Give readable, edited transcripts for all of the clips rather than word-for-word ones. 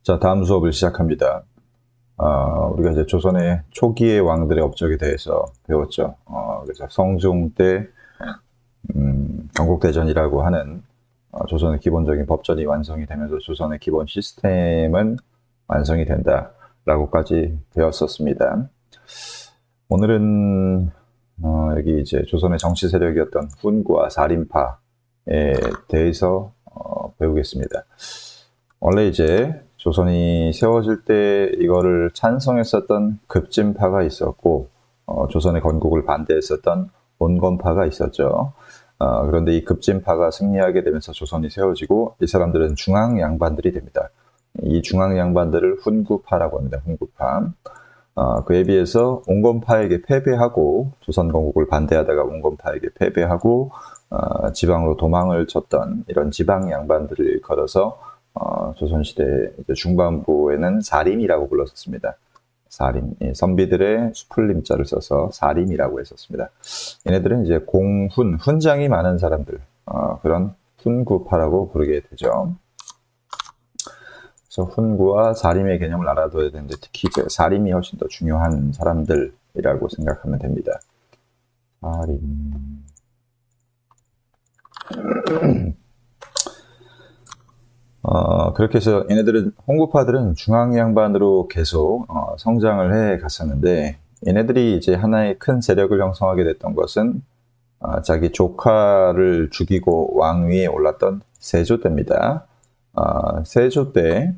자, 다음 수업을 시작합니다. 우리가 이제 조선의 초기의 왕들의 업적에 대해서 배웠죠. 그래서 성종 때 건국대전이라고 하는 조선의 기본적인 법전이 완성이 되면서 조선의 기본 시스템은 완성이 된다라고까지 배웠었습니다. 오늘은 여기 이제 조선의 정치 세력이었던 훈구와 사림파에 대해서 배우겠습니다. 원래 이제 조선이 세워질 때 이거를 찬성했었던 급진파가 있었고, 조선의 건국을 반대했었던 온건파가 있었죠. 그런데 이 급진파가 승리하게 되면서 조선이 세워지고, 이 사람들은 중앙 양반들이 됩니다. 이 중앙 양반들을 훈구파라고 합니다. 훈구파. 그에 비해서 온건파에게 패배하고, 조선 건국을 반대하다가 온건파에게 패배하고, 지방으로 도망을 쳤던 이런 지방 양반들을 일컬어서 조선시대 중반부에는 사림이라고 불렀었습니다. 사림, 선비들의 수풀림자를 써서 사림이라고 했었습니다. 얘네들은 이제 공훈, 훈장이 많은 사람들, 그런 훈구파라고 부르게 되죠. 그래서 훈구와 사림의 개념을 알아둬야 되는데, 특히 이제 사림이 훨씬 더 중요한 사람들이라고 생각하면 됩니다. 사림. 그렇게 해서 얘네들은, 홍구파들은 중앙양반으로 계속 성장을 해 갔었는데, 얘네들이 이제 하나의 큰 세력을 형성하게 됐던 것은 자기 조카를 죽이고 왕위에 올랐던 세조 때입니다. 세조 때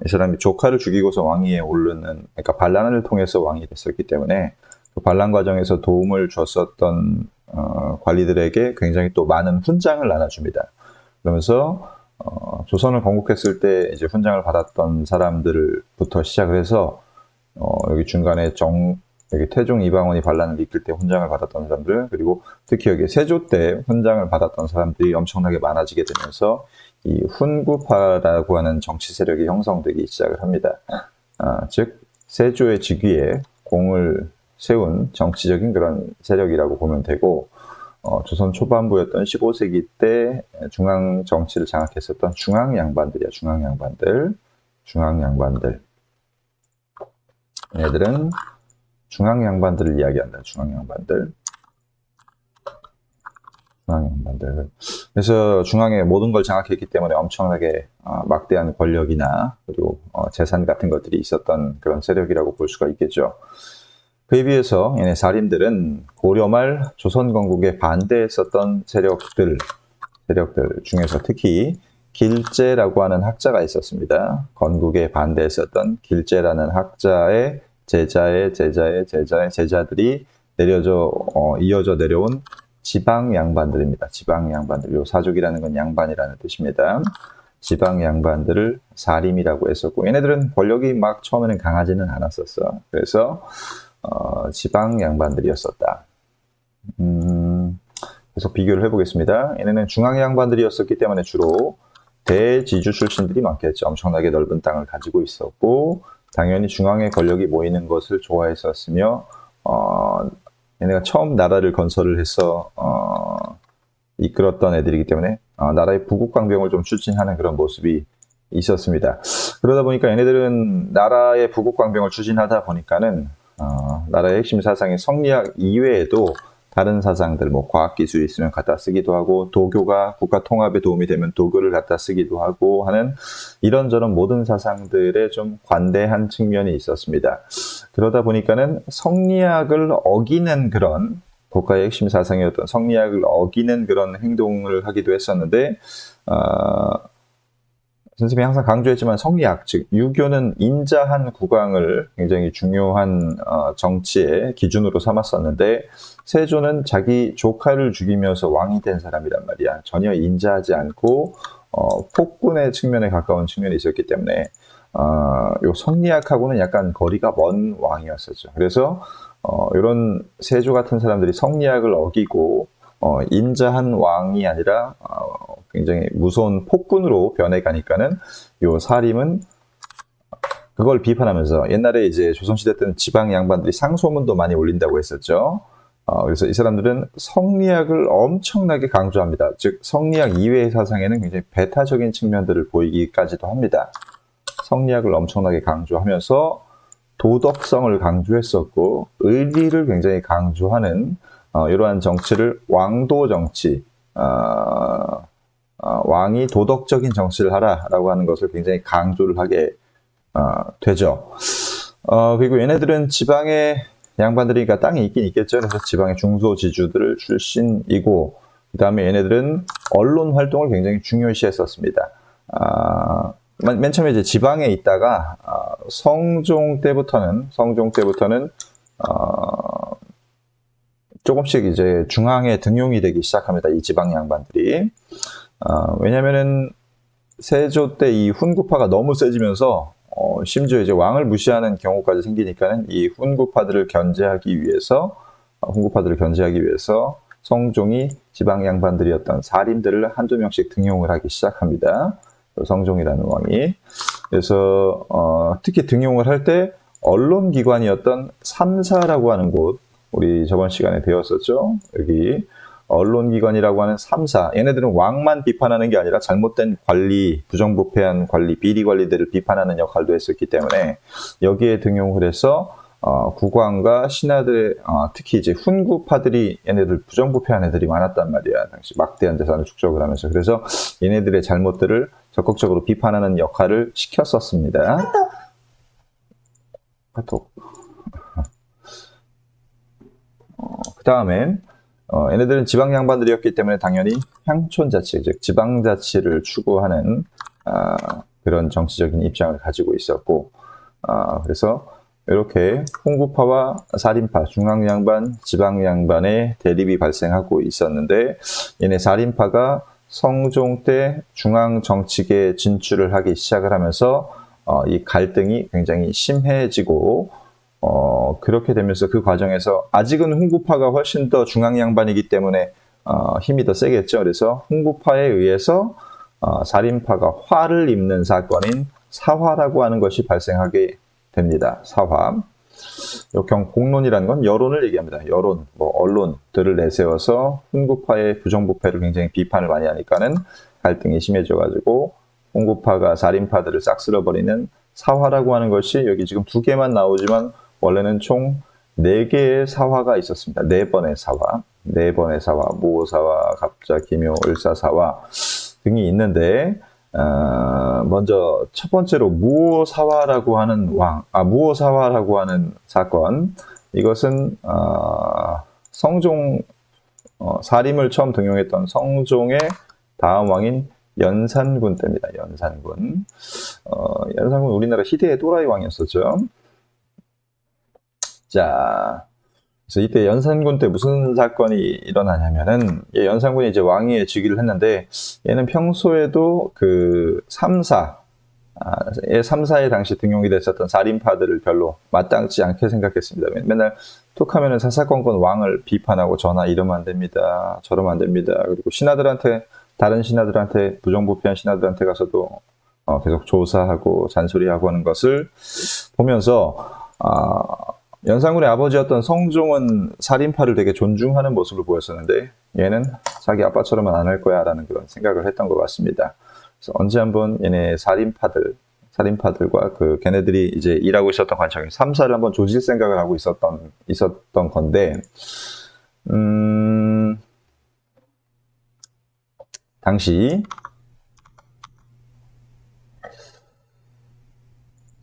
이 사람이 조카를 죽이고서 왕위에 오르는, 그러니까 반란을 통해서 왕이 됐었기 때문에 그 반란 과정에서 도움을 줬었던 관리들에게 굉장히 또 많은 훈장을 나눠줍니다. 그러면서 조선을 건국했을 때 이제 훈장을 받았던 사람들부터 시작을 해서 여기 중간에 여기 태종 이방원이 반란을 이끌 때 훈장을 받았던 사람들, 그리고 특히 여기 세조 때 훈장을 받았던 사람들이 엄청나게 많아지게 되면서 이 훈구파라고 하는 정치 세력이 형성되기 시작을 합니다. 즉 세조의 즉위에 공을 세운 정치적인 그런 세력이라고 보면 되고, 조선 초반부였던 15세기 때 중앙 정치를 장악했었던 중앙 양반들이야. 중앙 양반들. 얘들은 중앙 양반들을 이야기한다. 중앙 양반들. 그래서 중앙의 모든 걸 장악했기 때문에 엄청나게 막대한 권력이나 그리고 재산 같은 것들이 있었던 그런 세력이라고 볼 수가 있겠죠. 그에 비해서 얘네 사림들은 고려 말 조선 건국에 반대했었던 세력들 중에서 특히 길제라고 하는 학자가 있었습니다. 건국에 반대했었던 길제라는 학자의 제자들이 이어져 내려온 지방 양반들입니다. 지방 양반들. 요 사족이라는 건 양반이라는 뜻입니다. 지방 양반들을 사림이라고 했었고, 얘네들은 권력이 막 처음에는 강하지는 않았었어. 그래서 지방 양반들이었었다. 그래서 비교를 해보겠습니다. 얘네는 중앙 양반들이었었기 때문에 주로 대지주 출신들이 많겠죠. 엄청나게 넓은 땅을 가지고 있었고, 당연히 중앙의 권력이 모이는 것을 좋아했었으며, 얘네가 처음 나라를 건설을 해서 이끌었던 애들이기 때문에 나라의 부국강병을 좀 추진하는 그런 모습이 있었습니다. 그러다 보니까 얘네들은 나라의 부국강병을 추진하다 보니까는 나라의 핵심 사상인 성리학 이외에도 다른 사상들, 뭐 과학기술이 있으면 갖다 쓰기도 하고, 도교가 국가 통합에 도움이 되면 도교를 갖다 쓰기도 하고 하는 이런저런 모든 사상들에 좀 관대한 측면이 있었습니다. 그러다 보니까는 성리학을 어기는 그런, 국가의 핵심 사상이었던 성리학을 어기는 그런 행동을 하기도 했었는데, 선생님이 항상 강조했지만 성리학, 즉 유교는 인자한 국왕을 굉장히 중요한 정치의 기준으로 삼았었는데, 세조는 자기 조카를 죽이면서 왕이 된 사람이란 말이야. 전혀 인자하지 않고 폭군의 측면에 가까운 측면이 있었기 때문에 요 성리학하고는 약간 거리가 먼 왕이었었죠. 그래서 이런 세조 같은 사람들이 성리학을 어기고 인자한 왕이 아니라 굉장히 무서운 폭군으로 변해가니까는 요 사림은 그걸 비판하면서, 옛날에 이제 조선시대 때는 지방 양반들이 상소문도 많이 올린다고 했었죠. 그래서 이 사람들은 성리학을 엄청나게 강조합니다. 즉 성리학 이외의 사상에는 굉장히 배타적인 측면들을 보이기까지도 합니다. 성리학을 엄청나게 강조하면서 도덕성을 강조했었고 의리를 굉장히 강조하는 이러한 정치를 왕도 정치, 왕이 도덕적인 정치를 하라라고 하는 것을 굉장히 강조를 하게 되죠. 그리고 얘네들은 지방의 양반들이니까 땅이 있긴 있겠죠. 그래서 지방의 중소지주들 출신이고, 그 다음에 얘네들은 언론 활동을 굉장히 중요시했었습니다. 맨 처음에 이제 지방에 있다가 성종 때부터는 조금씩 이제 중앙에 등용이 되기 시작합니다. 이 지방 양반들이. 왜냐면은 세조 때 이 훈구파가 너무 세지면서 심지어 이제 왕을 무시하는 경우까지 생기니까는 이 훈구파들을 견제하기 위해서 성종이 지방 양반들이었던 사림들을 한두 명씩 등용을 하기 시작합니다. 성종이라는 왕이. 그래서 특히 등용을 할 때 언론기관이었던 삼사라고 하는 곳, 우리 저번 시간에 배웠었죠. 여기 언론기관이라고 하는 삼사, 얘네들은 왕만 비판하는 게 아니라 잘못된 관리, 부정부패한 관리, 비리관리들을 비판하는 역할도 했었기 때문에 여기에 등용을 해서 국왕과 신하들, 특히 이제 훈구파들이 얘네들 부정부패한 애들이 많았단 말이야. 당시 막대한 재산을 축적을 하면서. 그래서 얘네들의 잘못들을 적극적으로 비판하는 역할을 시켰었습니다. 카톡. 그 다음엔 얘네들은 지방 양반들이었기 때문에 당연히 향촌자치, 즉 지방자치를 추구하는 그런 정치적인 입장을 가지고 있었고, 그래서 이렇게 훈구파와 사림파, 중앙양반, 지방양반의 대립이 발생하고 있었는데, 얘네 사림파가 성종 때 중앙정치계에 진출을 하기 시작을 하면서 이 갈등이 굉장히 심해지고, 그렇게 되면서 그 과정에서 아직은 훈구파가 훨씬 더 중앙양반이기 때문에 힘이 더 세겠죠. 그래서 훈구파에 의해서 사림파가 화를 입는 사건인 사화라고 하는 것이 발생하게 됩니다. 사화. 공론이라는 건 여론을 얘기합니다. 여론, 언론들을 내세워서 훈구파의 부정부패를 굉장히 비판을 많이 하니까는 갈등이 심해져가지고 훈구파가 사림파들을 싹 쓸어버리는 사화라고 하는 것이 여기 지금 2개만 나오지만 원래는 총 4개의 사화가 있었습니다. 4번의 사화. 4번의 사화. 무오사화, 갑자, 기묘, 을사사화 등이 있는데, 먼저 첫 번째로 무오사화라고 하는 무오사화라고 하는 사건. 이것은, 성종, 사림을 처음 등용했던 성종의 다음 왕인 연산군 때입니다. 연산군. 연산군 우리나라 희대의 또라이 왕이었었죠. 자, 그래서 이때 연산군 때 무슨 사건이 일어나냐면은, 연산군이 이제 왕위에 즉위를 했는데, 얘는 평소에도 그 삼사에 당시 등용이 됐었던 사림파들을 별로 마땅치 않게 생각했습니다. 맨날 툭 하면은 사사건건 왕을 비판하고 이러면 안 됩니다. 저러면 안 됩니다. 그리고 다른 신하들한테, 부정부패한 신하들한테 가서도 계속 조사하고 잔소리하고 하는 것을 보면서, 연산군의 아버지였던 성종은 살인파를 되게 존중하는 모습을 보였었는데 얘는 자기 아빠처럼은 안 할 거야 라는 그런 생각을 했던 것 같습니다. 그래서 언제 한번 얘네 살인파들과 걔네들이 이제 일하고 있었던 관청인 삼사를 한번 조질 생각을 하고 있었던 건데, 당시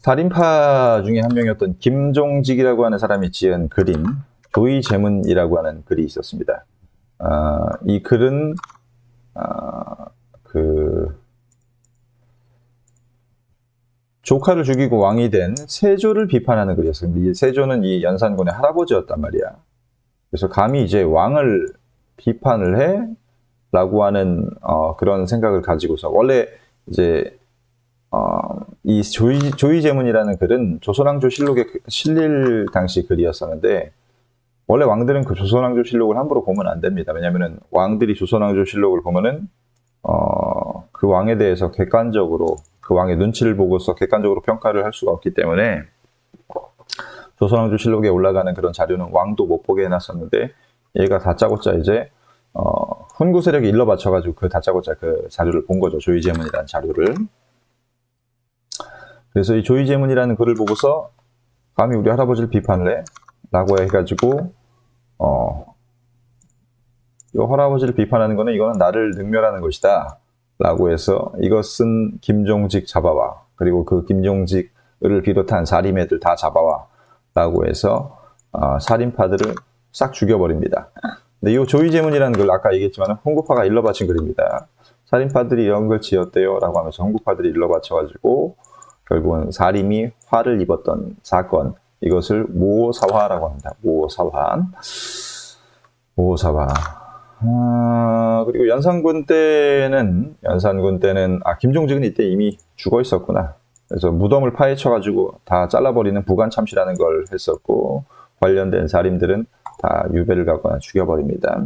살인파 중에 한 명이었던 김종직이라고 하는 사람이 지은 글인 조의제문이라고 하는 글이 있었습니다. 이 글은 조카를 죽이고 왕이 된 세조를 비판하는 글이었습니다. 이 세조는 이 연산군의 할아버지였단 말이야. 그래서 감히 이제 왕을 비판을 해? 라고 하는 그런 생각을 가지고서, 원래 이제 이 조의제문이라는 글은 조선왕조실록에 실릴 당시 글이었었는데, 원래 왕들은 그 조선왕조실록을 함부로 보면 안 됩니다. 왜냐면은 왕들이 조선왕조실록을 보면은 그 왕에 대해서 객관적으로, 그 왕의 눈치를 보고서 객관적으로 평가를 할 수가 없기 때문에 조선왕조실록에 올라가는 그런 자료는 왕도 못 보게 해놨었는데, 얘가 다짜고짜 이제 훈구 세력이 일러 바쳐가지고 다짜고짜 그 자료를 본 거죠. 조의제문이라는 자료를. 그래서 이 조이제문이라는 글을 보고서 감히 우리 할아버지를 비판을 해? 라고 해가지고 이 할아버지를 비판하는 거는 이거는 나를 능멸하는 것이다 라고 해서 이것은 김종직 잡아와, 그리고 그 김종직을 비롯한 살인애들 다 잡아와 라고 해서 살인파들을 싹 죽여버립니다. 근데 이 조이제문이라는 걸 아까 얘기했지만 홍구파가 일러바친 글입니다. 살인파들이 이런 걸 지었대요 라고 하면서 홍구파들이 일러바쳐가지고 결국은 살인이 화를 입었던 사건, 이것을 모사화라고 합니다. 모사화. 그리고 연산군 때는 김종직은 이때 이미 죽어 있었구나. 그래서 무덤을 파헤쳐가지고 다 잘라버리는 부관참시라는 걸 했었고, 관련된 살인들은 다 유배를 가거나 죽여버립니다.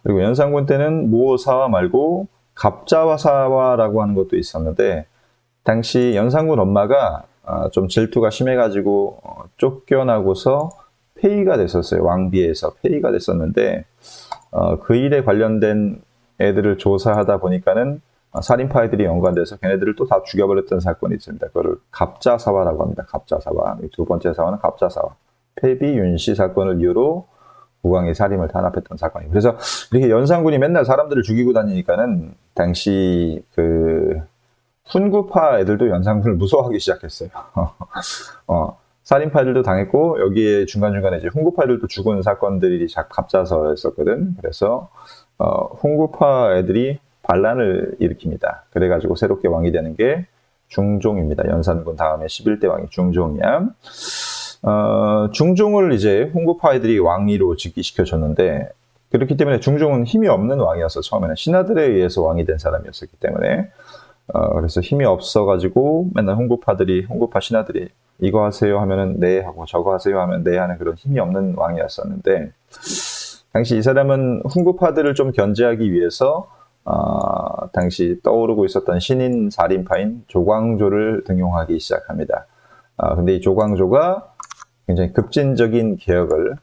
그리고 연산군 때는 모사화 말고 갑자사화라고 하는 것도 있었는데, 당시 연산군 엄마가 좀 질투가 심해가지고 쫓겨나고서 폐위가 됐었어요. 왕비에서 폐위가 됐었는데, 그 일에 관련된 애들을 조사하다 보니까는 살인파 애들이 연관돼서 걔네들을 또 다 죽여버렸던 사건이 있습니다. 그거를 갑자사화라고 합니다. 갑자사화. 두 번째 사화는 갑자사화. 폐비 윤씨 사건을 이유로 국왕이 살인을 탄압했던 사건이에요. 그래서 이렇게 연산군이 맨날 사람들을 죽이고 다니니까는 당시 그 훈구파 애들도 연산군을 무서워하기 시작했어요. 살인파들도 당했고, 여기에 중간중간에 이제 훈구파 애들도 죽은 사건들이 갑자서였었거든. 그래서 훈구파 애들이 반란을 일으킵니다. 그래가지고 새롭게 왕이 되는 게 중종입니다. 연산군 다음에 11대 왕이 중종이야. 중종을 이제 훈구파 애들이 왕위로 즉위시켜줬는데, 그렇기 때문에 중종은 힘이 없는 왕이었어. 처음에는 신하들에 의해서 왕이 된 사람이었기 때문에. 그래서 힘이 없어가지고 맨날 훈구파 신하들이 이거 하세요 하면은 네 하고, 저거 하세요 하면 네 하는 그런 힘이 없는 왕이었었는데, 당시 이 사람은 훈구파들을 좀 견제하기 위해서 당시 떠오르고 있었던 신인 살인파인 조광조를 등용하기 시작합니다. 근데 이 조광조가 굉장히 급진적인 개혁을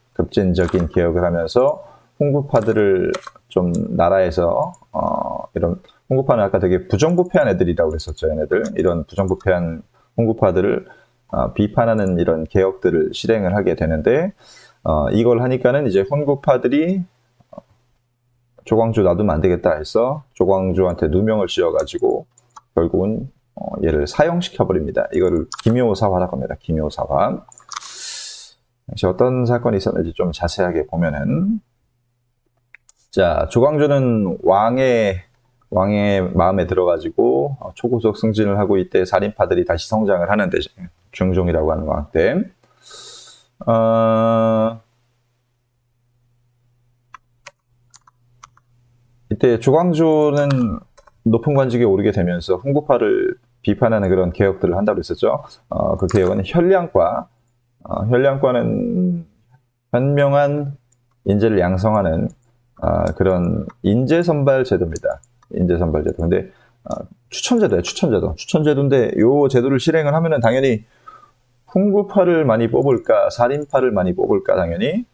하면서 훈구파들을 좀 나라에서 이런, 훈구파는 아까 되게 부정부패한 애들이라고 그랬었죠. 얘네들. 이런 부정부패한 훈구파들을 비판하는 이런 개혁들을 실행을 하게 되는데, 이걸 하니까는 이제 훈구파들이 조광조 놔두면 안 되겠다 해서 조광조한테 누명을 씌워가지고 결국은 얘를 사형시켜버립니다. 이거를 기묘사화라고 합니다. 기묘사화. 당시 어떤 사건이 있었는지 좀 자세하게 보면은, 자, 조광조는 왕의 마음에 들어가지고 초고속 승진을 하고, 이때 살인파들이 다시 성장을 하는데, 중종이라고 하는 왕 때, 이때 조광조는 높은 관직에 오르게 되면서 훈구파를 비판하는 그런 개혁들을 한다고 했었죠. 그 개혁은 혈량과는 현명한 인재를 양성하는 그런 인재선발 제도입니다. 인재선발 제도. 근데 추천제도예요. 추천제도인데 요 제도를 실행을 하면은 당연히 훈구파를 많이 뽑을까, 살인파를 많이 뽑을까, 당연히.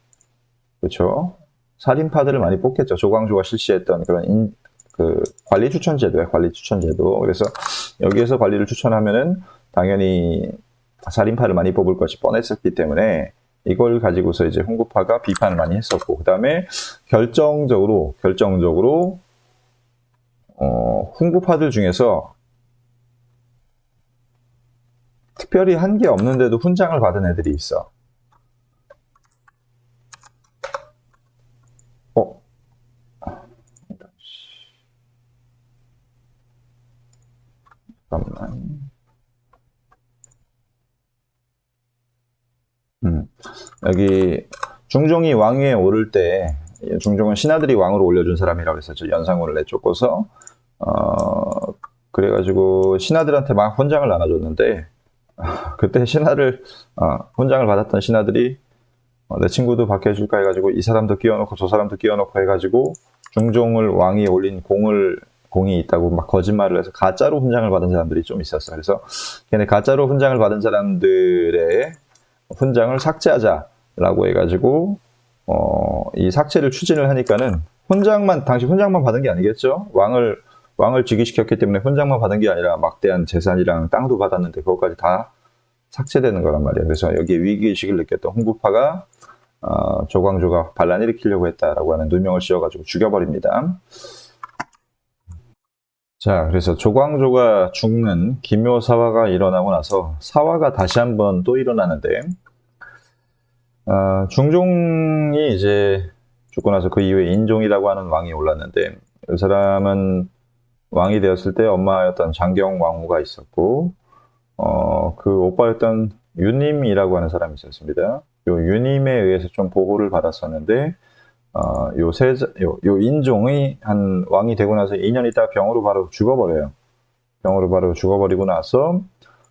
그렇죠. 살인파들을 많이 뽑겠죠. 조광조가 실시했던 그런 그 관리 추천제도예요. 관리 추천제도. 그래서 여기에서 관리를 추천하면은 당연히 살인파를 많이 뽑을 것이 뻔했었기 때문에 이걸 가지고서 이제 훈구파가 비판을 많이 했었고, 그 다음에 결정적으로 훈구파들 중에서 특별히 한 게 없는데도 훈장을 받은 애들이 있어. 잠깐만. 여기 중종이 왕위에 오를 때, 중종은 신하들이 왕으로 올려준 사람이라고 했었죠. 연산군을 내쫓고서. 그래가지고 신하들한테 막 훈장을 나눠줬는데, 그때 훈장을 받았던 신하들이 내 친구도 받게 해줄까 해가지고 이 사람도 끼워놓고 저 사람도 끼워놓고 해가지고 중종을 왕위에 올린 공이 있다고 막 거짓말을 해서 가짜로 훈장을 받은 사람들이 좀 있었어. 그래서 걔네 가짜로 훈장을 받은 사람들의 훈장을 삭제하자라고 해가지고 이 삭제를 추진을 하니까는 당시 훈장만 받은 게 아니겠죠. 왕을 즉위시켰기 때문에 훈장만 받은 게 아니라 막대한 재산이랑 땅도 받았는데 그것까지 다 삭제되는 거란 말이에요. 그래서 여기에 위기의식을 느꼈던 홍구파가 조광조가 반란 일으키려고 했다라고 하는 누명을 씌워가지고 죽여버립니다. 자, 그래서 조광조가 죽는 기묘사화가 일어나고 나서 사화가 다시 한번 또 일어나는데 중종이 이제 죽고 나서 그 이후에 인종이라고 하는 왕이 올랐는데 이 사람은 왕이 되었을 때 엄마였던 장경왕후가 있었고 그 오빠였던 유님이라고 하는 사람이 있었습니다. 요 유님에 의해서 좀 보호를 받았었는데 요 인종이 한 왕이 되고 나서 2년 있다가 병으로 바로 죽어버려요. 병으로 바로 죽어버리고 나서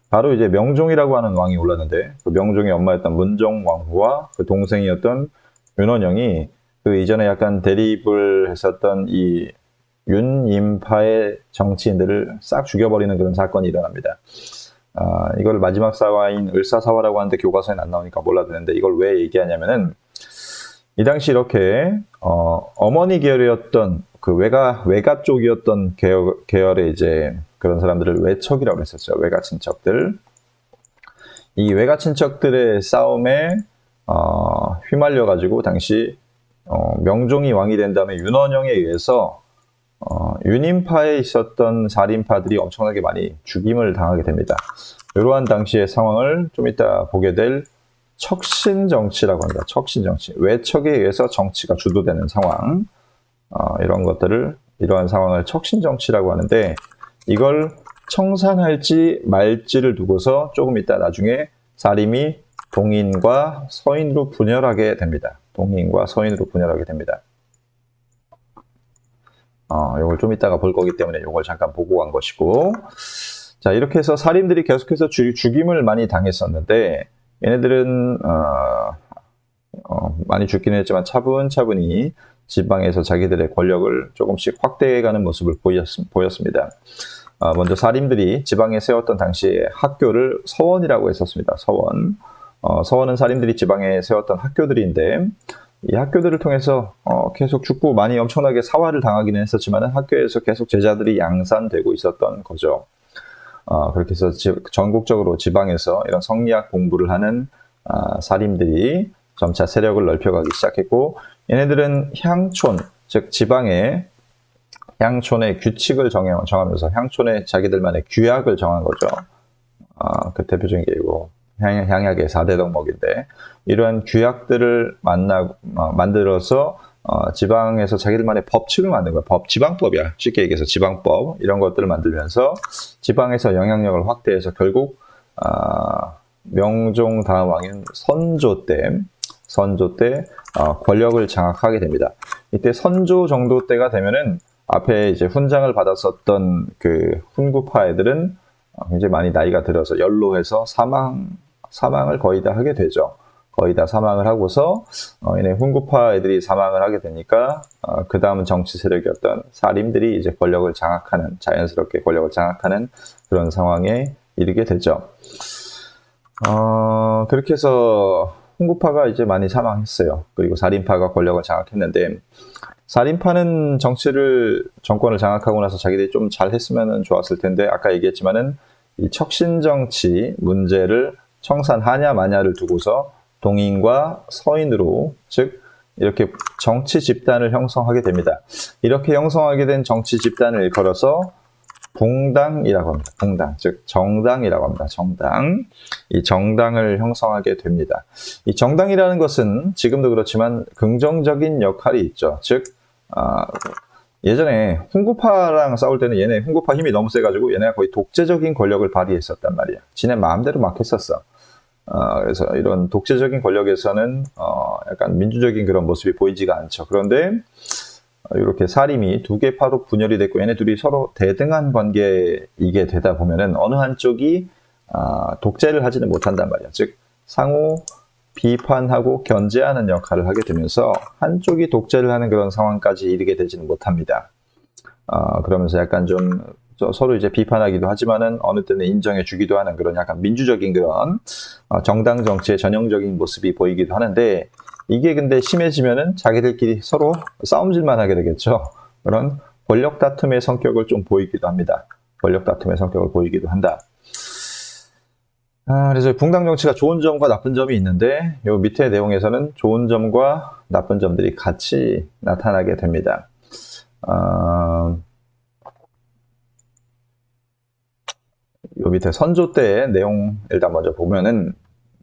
바로 이제 명종이라고 하는 왕이 올랐는데 그 명종의 엄마였던 문종왕후와 그 동생이었던 윤원영이 그 이전에 약간 대립을 했었던 이 윤임파의 정치인들을 싹 죽여버리는 그런 사건이 일어납니다. 이걸 마지막 사화인 을사사화라고 하는데 교과서에는 안 나오니까 몰라도 되는데 이걸 왜 얘기하냐면은 이 당시 이렇게 어머니 계열이었던 그 외가 쪽이었던 계열의 이제 그런 사람들을 외척이라고 했었죠. 외가 친척들. 이 외가 친척들의 싸움에 휘말려 가지고 당시 명종이 왕이 된 다음에 윤원영에 의해서 윤임파에 있었던 살인파들이 엄청나게 많이 죽임을 당하게 됩니다. 이러한 당시의 상황을 좀 이따 보게 될 척신정치라고 합니다. 척신정치. 외척에 의해서 정치가 주도되는 상황. 이러한 상황을 척신정치라고 하는데 이걸 청산할지 말지를 두고서 조금 이따 나중에 사림이 동인과 서인으로 분열하게 됩니다. 동인과 서인으로 분열하게 됩니다. 요걸 좀 이따가 볼 거기 때문에 요걸 잠깐 보고 간 것이고. 자, 이렇게 해서 살인들이 계속해서 죽임을 많이 당했었는데, 얘네들은, 많이 죽기는 했지만 차분차분히 지방에서 자기들의 권력을 조금씩 확대해가는 모습을 보였습니다. 먼저 살인들이 지방에 세웠던 당시에 학교를 서원이라고 했었습니다. 서원. 서원은 살인들이 지방에 세웠던 학교들인데, 이 학교들을 통해서 계속 죽고 많이 엄청나게 사화를 당하기는 했었지만 학교에서 계속 제자들이 양산되고 있었던 거죠. 그렇게 해서 전국적으로 지방에서 이런 성리학 공부를 하는 살인들이 점차 세력을 넓혀가기 시작했고 얘네들은 향촌, 즉 지방의 향촌의 규칙을 정하면서 향촌의 자기들만의 규약을 정한 거죠. 그 대표적인 게 이거 향약의 4대 덕목인데 이러한 규약들을 만들어서 지방에서 자기들만의 법칙을 만든 거예요. 지방법이야. 쉽게 얘기해서 지방법 이런 것들을 만들면서 지방에서 영향력을 확대해서 결국 명종 다음 왕인 선조 때 권력을 장악하게 됩니다. 이때 선조 정도 때가 되면은 앞에 이제 훈장을 받았었던 그 훈구파 애들은 굉장히 많이 나이가 들어서 연로해서 사망을 거의 다 하게 되죠. 거의 다 사망을 하고서 얘네 훈구파 애들이 사망을 하게 되니까 그 다음 정치 세력이었던 사림들이 이제 자연스럽게 권력을 장악하는 그런 상황에 이르게 되죠. 그렇게 해서 훈구파가 이제 많이 사망했어요. 그리고 사림파가 권력을 장악했는데 사림파는 정권을 장악하고 나서 자기들이 좀 잘했으면 좋았을 텐데 아까 얘기했지만은 이 척신정치 문제를 청산하냐 마냐를 두고서 동인과 서인으로 즉 이렇게 정치 집단을 형성하게 됩니다. 이렇게 형성하게 된 정치 집단을 일컬어서 붕당이라고 합니다. 붕당, 즉 정당이라고 합니다. 정당. 이 정당을 형성하게 됩니다. 이 정당이라는 것은 지금도 그렇지만 긍정적인 역할이 있죠. 즉 예전에 훈구파랑 싸울 때는 얘네 훈구파 힘이 너무 세가지고 얘네가 거의 독재적인 권력을 발휘했었단 말이야. 지네 마음대로 막 했었어. 그래서 이런 독재적인 권력에서는 약간 민주적인 그런 모습이 보이지가 않죠. 그런데 이렇게 사림이 두 개 파로 분열이 됐고 얘네 둘이 서로 대등한 관계이게 되다 보면은 어느 한쪽이 독재를 하지는 못한단 말이야. 즉 상호 비판하고 견제하는 역할을 하게 되면서 한쪽이 독재를 하는 그런 상황까지 이르게 되지는 못합니다. 그러면서 약간 좀 서로 이제 비판하기도 하지만은 어느 때는 인정해 주기도 하는 그런 약간 민주적인 그런 정당 정치의 전형적인 모습이 보이기도 하는데 이게 근데 심해지면은 자기들끼리 서로 싸움질만 하게 되겠죠. 그런 권력 다툼의 성격을 좀 보이기도 합니다. 권력 다툼의 성격을 보이기도 한다. 그래서 붕당 정치가 좋은 점과 나쁜 점이 있는데 요 밑에 내용에서는 좋은 점과 나쁜 점들이 같이 나타나게 됩니다. 요 밑에 선조 때의 내용 일단 먼저 보면은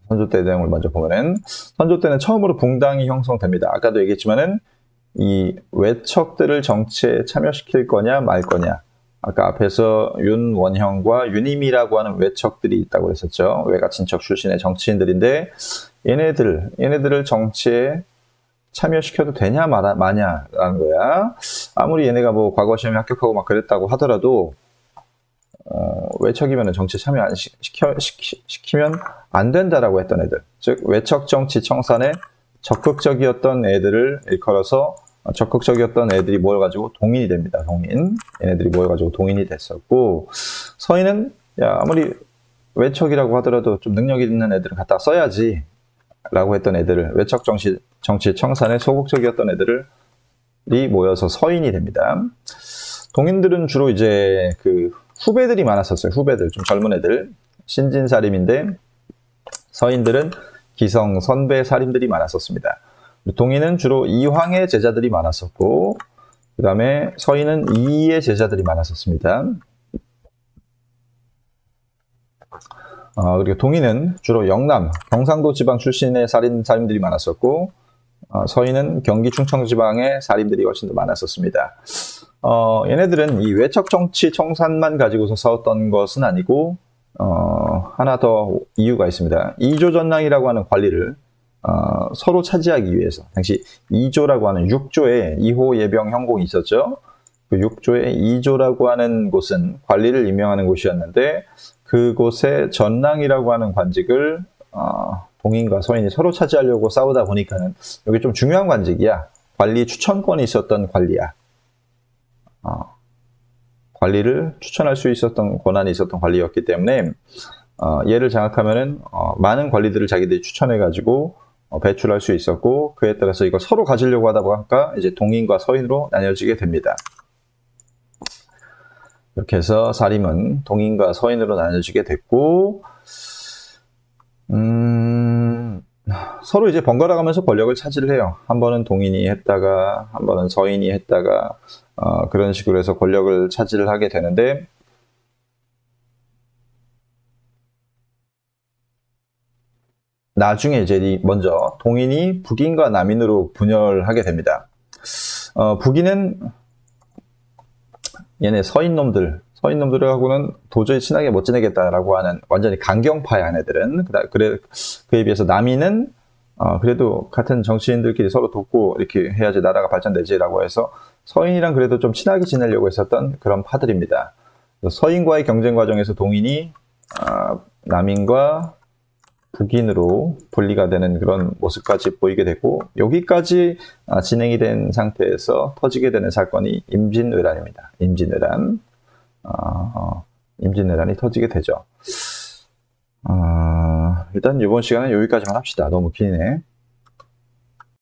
선조 때 내용을 먼저 보면은 선조 때는 처음으로 붕당이 형성됩니다. 아까도 얘기했지만은 이 외척들을 정치에 참여시킬 거냐 말 거냐. 아까 앞에서 윤원형과 윤임이라고 하는 외척들이 있다고 했었죠. 외가 친척 출신의 정치인들인데 얘네들을 정치에 참여시켜도 되냐 마냐라는 거야. 아무리 얘네가 뭐 과거 시험에 합격하고 막 그랬다고 하더라도 외척이면 정치 참여 안 시키면 안 된다라고 했던 애들. 즉 외척 정치 청산에 적극적이었던 애들을 일컬어서 적극적이었던 애들이 모여가지고 동인이 됩니다. 동인. 얘네들이 모여가지고 동인이 됐었고, 서인은 야 아무리 외척이라고 하더라도 좀 능력 있는 애들을 갖다 써야지 라고 했던 애들을, 외척 정치 청산에 소극적이었던 애들이 모여서 서인이 됩니다. 동인들은 주로 이제 그 후배들이 많았었어요. 후배들, 좀 젊은 애들. 신진사림인데, 서인들은 기성, 선배, 사림들이 많았었습니다. 동인은 주로 이황의 제자들이 많았었고, 그 다음에 서인은 이의 제자들이 많았었습니다. 그리고 동인은 주로 영남, 경상도 지방 출신의 사림들이 많았었고, 서인은 경기 충청 지방의 사림들이 훨씬 더 많았었습니다. 얘네들은 이 외척 정치 청산만 가지고서 싸웠던 것은 아니고, 하나 더 이유가 있습니다. 이조전랑이라고 하는 관리를 서로 차지하기 위해서, 당시 2조라고 하는 6조에 2호 예병 형공이 있었죠. 그 6조의 2조라고 하는 곳은 관리를 임명하는 곳이었는데, 그곳에 전랑이라고 하는 관직을 동인과 서인이 서로 차지하려고 싸우다 보니까는 여기 좀 중요한 관직이야. 관리 추천권이 있었던 관리야. 관리를 추천할 수 있었던 권한이 있었던 관리였기 때문에 얘를 장악하면은 많은 관리들을 자기들이 추천해가지고 배출할 수 있었고, 그에 따라서 이걸 서로 가지려고 하다 보니까 이제 동인과 서인으로 나뉘어지게 됩니다. 이렇게 해서 사림은 동인과 서인으로 나뉘어지게 됐고, 서로 이제 번갈아 가면서 권력을 차지를 해요. 한 번은 동인이 했다가, 한 번은 서인이 했다가, 그런 식으로 해서 권력을 차지를 하게 되는데, 나중에 이제 먼저 동인이 북인과 남인으로 분열하게 됩니다. 북인은 얘네 서인놈들하고는 도저히 친하게 못 지내겠다라고 하는 완전히 강경파의 아내들은, 그에 비해서 남인은 그래도 같은 정치인들끼리 서로 돕고 이렇게 해야지 나라가 발전되지라고 해서 서인이랑 그래도 좀 친하게 지내려고 했었던 그런 파들입니다. 서인과의 경쟁 과정에서 동인이 남인과 북인으로 분리가 되는 그런 모습까지 보이게 되고, 여기까지 진행이 된 상태에서 터지게 되는 사건이 임진왜란입니다. 임진왜란이 터지게 되죠. 일단 이번 시간은 여기까지만 합시다. 너무 기네.